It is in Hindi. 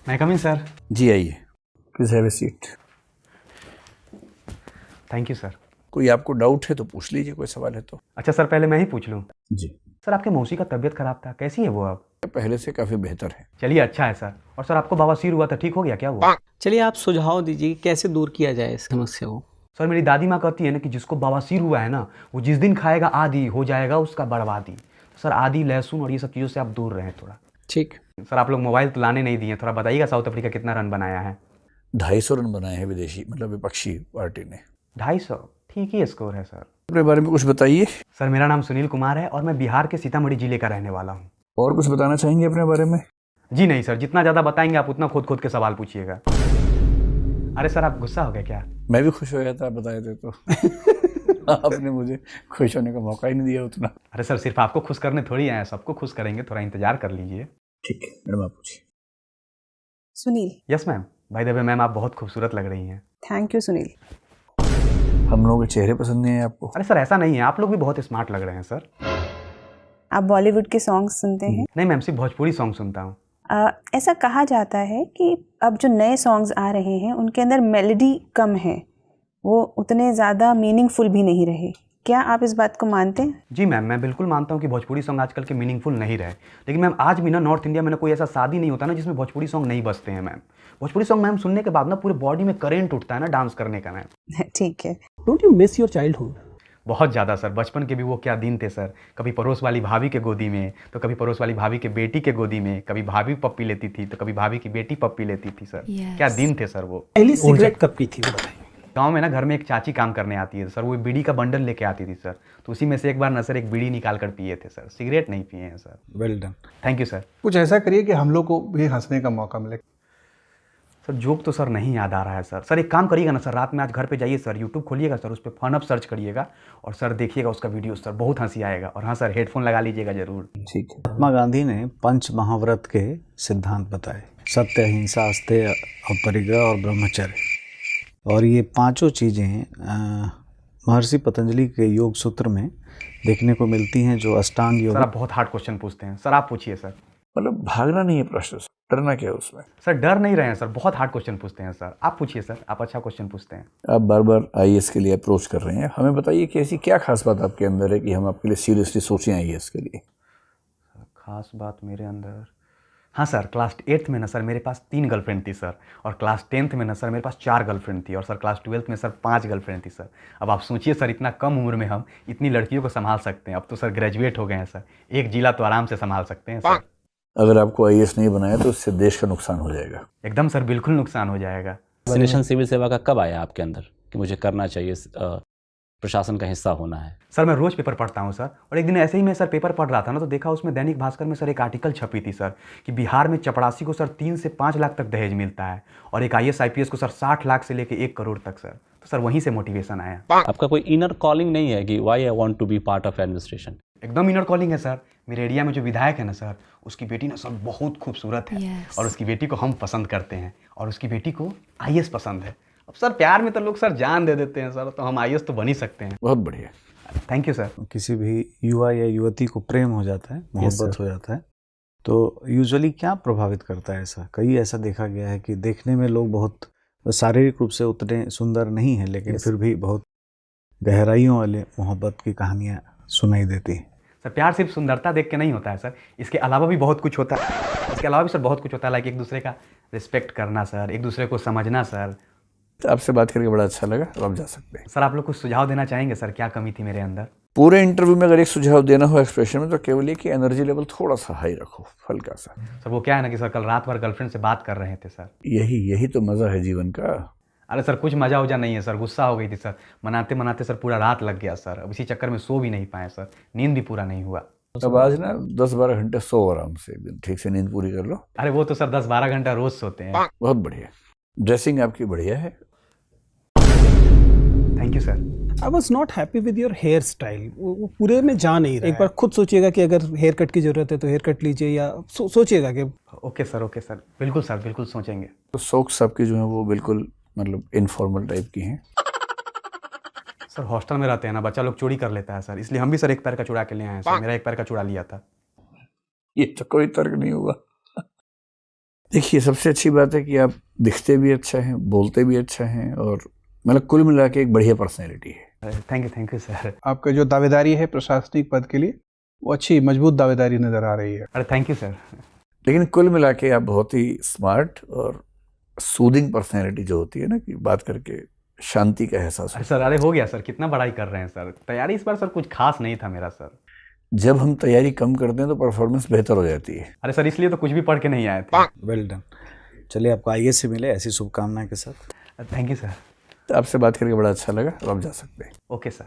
मैं कम इन सर। जी आइए, please have a seat. Thank you sir. कोई आपको डाउट है तो पूछ लीजिए, कोई सवाल है तो। अच्छा सर, पहले मैं ही पूछ लूँ। जी, सर आपके मौसी का तबीयत खराब था, कैसी है वो अब? पहले से काफ़ी बेहतर है। चलिए अच्छा है सर। और सर आपको बवासीर हुआ था, ठीक हो गया क्या हुआ? चलिए आप सुझाव दीजिए कि कैसे दूर किया जाए इस समस्या को। सर मेरी दादी माँ कहती है ना कि जिसको बवासीर हुआ है ना, वो जिस दिन खाएगा आदि हो जाएगा उसका बर्बादी। तो सर आदि, लहसुन और ये सब चीज़ों से आप दूर रहें थोड़ा। ठीक। सर आप लोग मोबाइल तो लाने नहीं दिए, थोड़ा बताइएगा साउथ अफ्रीका कितना रन बनाया है? 250 रन बनाए हैं विदेशी, मतलब विपक्षी पार्टी ने। 250? ठीक ही स्कोर है सर। अपने बारे में कुछ बताइए। सर मेरा नाम सुनील कुमार है और मैं बिहार के सीतामढ़ी जिले का रहने वाला हूँ। और कुछ बताना चाहेंगे अपने बारे में? जी नहीं सर, जितना ज़्यादा बताएंगे आप उतना खोद खोद के सवाल पूछिएगा। अरे सर आप गुस्सा हो गए क्या? मैं भी खुश हो गया था, आप बताए थे तो। आपने मुझे खुश होने का मौका ही नहीं दिया उतना। अरे सर सिर्फ आपको खुश करने थोड़ी आए हैं, सबको खुश करेंगे, थोड़ा इंतजार कर लीजिए। ठीक है मैडम, आप पूछिए। Sunil. Yes ma'am. By the way ma'am, आप बहुत खूबसूरत लग रही हैं। Thank you Sunil. हम लोगों के चेहरे पसंद नहीं है आपको? अरे सर ऐसा नहीं है, आप लोग भी बहुत स्मार्ट लग रहे हैं सर। आप बॉलीवुड के सॉन्ग्स सुनते हैं? नहीं मैम, सिर्फ भोजपुरी सॉन्ग सुनता हूँ। ऐसा कहा जाता है कि अब जो नए सॉन्ग्स आ रहे हैं उनके अंदर मेलोडी कम है, वो उतने ज़्यादा मीनिंगफुल भी नहीं रहे। क्या आप इस बात को मानते हैं? जी मैम, मैं बिल्कुल मानता हूँ कि भोजपुरी सॉन्ग आजकल के मीनिंगफुल नहीं रहे। लेकिन मैम आज भी ना नॉर्थ इंडिया में ना कोई ऐसा शादी नहीं होता ना जिसमें भोजपुरी सॉन्ग नहीं बजते हैं मैम। भोजपुरी सॉन्ग मैम सुनने के बाद ना पूरे बॉडी में करेंट उठता है ना डांस करने का मैम। ठीक है। Don't you miss your childhood? बहुत ज़्यादा सर, बचपन के भी वो क्या दिन थे सर। कभी पड़ोस वाली भाभी के गोदी में, तो कभी पड़ोस वाली भाभी के बेटी के गोदी में, कभी भाभी पप्पी लेती थी तो कभी भाभी की बेटी पप्पी लेती थी सर। क्या दिन थे सर वो। पहली सिगरेट कब पी थी वो बताइए। गांव में ना घर में एक चाची काम करने आती है सर, वो बीड़ी का बंडल लेके आती थी सर, तो उसी में से एक बार ना सर एक बीड़ी निकाल कर पिए थे सर, सिगरेट नहीं पिए हैं sir. Well done. Thank you sir. कुछ ऐसा करिए कि हम लोग को भी हंसने का मौका मिले। सर जोक तो सर नहीं याद आ रहा है सर। सर एक काम करिएगा ना सर, रात में आज घर पे जाइए सर, यूट्यूब खोलिएगा सर, उस पर फन अप सर्च करिएगा और सर देखिएगा उसका वीडियो सर, बहुत हंसी आएगा। और हाँ सर, हेडफोन लगा लीजिएगा जरूर। ठीक है। महात्मा गांधी ने पंच महाव्रत के सिद्धांत बताए, सत्य, अहिंसा, अस्तेय, अपरिग्रह और ब्रह्मचर्य। और ये पांचों चीज़ें महर्षि पतंजलि के योग सूत्र में देखने को मिलती हैं, जो अष्टांग योग। सर आप बहुत हार्ड क्वेश्चन पूछते हैं सर, आप पूछिए सर। मतलब भागना नहीं है प्रश्न, डरना क्या है उसमें? सर डर नहीं रहे हैं सर, बहुत हार्ड क्वेश्चन पूछते हैं सर, आप पूछिए सर, आप अच्छा क्वेश्चन पूछते हैं। आप बार बार आईएएस के लिए अप्रोच कर रहे हैं, हमें बताइए कि ऐसी क्या खास बात आपके अंदर है कि हम आपके लिए सीरियसली सोचें आईएएस के लिए? खास बात मेरे अंदर, हाँ सर, क्लास 8th में ना सर मेरे पास 3 गर्लफ्रेंड थी सर, और क्लास 10th में ना सर मेरे पास 4 गर्लफ्रेंड थी, और सर क्लास 12th में सर 5 गर्लफ्रेंड थी सर। अब आप सोचिए सर, इतना कम उम्र में हम इतनी लड़कियों को संभाल सकते हैं। अब तो सर ग्रेजुएट हो गए हैं सर, एक जिला तो आराम से संभाल सकते हैं सर। अगर आपको आईएएस नहीं बनाया तो इससे देश का नुकसान हो जाएगा। एकदम सर, बिल्कुल नुकसान हो जाएगा। वैक्सीनेशन सिविल सेवा का कब आया आपके अंदर कि मुझे करना चाहिए, प्रशासन का हिस्सा होना है? सर मैं रोज़ पेपर पढ़ता हूँ सर, और एक दिन ऐसे ही मैं सर पेपर पढ़ रहा था ना, तो देखा उसमें दैनिक भास्कर में सर एक आर्टिकल छपी थी सर कि बिहार में चपरासी को सर 3 से 5 लाख तक दहेज मिलता है, और एक आईएएस आईपीएस को सर 60 लाख से लेकर 1 करोड़ तक सर। तो सर वहीं से मोटिवेशन आया। आपका कोई इनर कॉलिंग नहीं है कि why I want to be part of administration? एकदम इनर कॉलिंग है सर। मेरे एरिया में जो विधायक है ना सर, उसकी बेटी ना सर बहुत खूबसूरत है, और उसकी बेटी को हम पसंद करते हैं, और उसकी बेटी को आईएएस पसंद है। अब सर प्यार में तो लोग सर जान दे देते हैं सर, तो हम आईएएस तो बन ही सकते हैं। बहुत बढ़िया। Thank you sir. किसी भी युवा या युवती को प्रेम हो जाता है, मोहब्बत हो जाता है, तो यूजुअली क्या प्रभावित करता है? ऐसा देखा गया है कि देखने में लोग बहुत शारीरिक रूप से उतने सुंदर नहीं हैं, लेकिन फिर भी बहुत गहराइयों वाले मोहब्बत की कहानियाँ सुनाई देती हैं। सर प्यार सिर्फ सुंदरता देख के नहीं होता है सर, इसके अलावा भी बहुत कुछ होता है। इसके अलावा भी सर बहुत कुछ होता है, लाइक एक दूसरे का रिस्पेक्ट करना सर, एक दूसरे को समझना सर। तो आपसे बात करके बड़ा अच्छा लगा, अब आप जा सकते हैं। सर आप लोग कुछ सुझाव देना चाहेंगे सर, क्या कमी थी मेरे अंदर? पूरे इंटरव्यू में अगर एक सुझाव देना हो एक्सप्रेशन में, तो केवल ये कि एनर्जी लेवल थोड़ा सा हाई रखो, हल्का सा। सर वो क्या है ना कि सर कल रात भर गर्लफ्रेंड से बात कर रहे थे सर। यही तो मज़ा है जीवन का। अरे सर कुछ मजा उजा नहीं है सर, गुस्सा हो गई थी सर, मनाते मनाते सर पूरा रात लग गया सर। अब इसी चक्कर में सो भी नहीं पाए सर, नींद भी पूरा नहीं हुआ। अब आज ना 10-12 घंटे सो आराम से, एक दिन ठीक से नींद पूरी कर लो। अरे वो तो सर 10-12 घंटा रोज सोते हैं। बहुत बढ़िया। ड्रेसिंग आपकी बढ़िया है। Thank you sir. I was not happy with your hair style, वो पूरे में जा नहीं रहा। एक बार खुद सोचिएगा कि अगर हेयर कट की जरूरत है तो हेयर कट लीजिए, या सोचिएगा कि ओके सर, बिल्कुल सर, बिल्कुल सोचेंगे। तो सॉक्स आपकी जो है वो बिल्कुल मतलब इनफॉर्मल टाइप की हैं। सर हॉस्टल में रहते हैं ना, बच्चा लोग चोरी कर लेता है सर, इसलिए हम भी सर एक पैर का चुरा के ले आए हैं सर। मेरा एक पैर का चुरा लिया था। ये तो कोई तर्क नहीं हुआ। देखिए, सबसे अच्छी बात है कि आप दिखते भी अच्छा हैं, बोलते भी अच्छा हैं, और मतलब कुल मिला के एक बढ़िया पर्सनैलिटी है। Thank you sir. आपका जो दावेदारी है प्रशासनिक पद के लिए, वो अच्छी मजबूत दावेदारी नजर आ रही है। अरे थैंक यू सर। लेकिन कुल मिला के आप बहुत ही स्मार्ट और सूदिंग पर्सनैलिटी जो होती है ना, कि बात करके शांति का एहसास अरे होता सर, अरे हो गया सर, कितना बड़ाई कर रहे हैं सर। तैयारी इस बार सर कुछ खास नहीं था मेरा सर। है। जब हम तैयारी कम करते हैं तो परफॉर्मेंस बेहतर हो जाती है। अरे सर, इसलिए तो कुछ भी पढ़ के नहीं आए थे। Well done. चलिए, आपको आईएएस से मिले ऐसी शुभकामनाएं के साथ। Thank you sir. तो आपसे बात करके बड़ा अच्छा लगा, अब आप जा सकते हैं। Okay sir.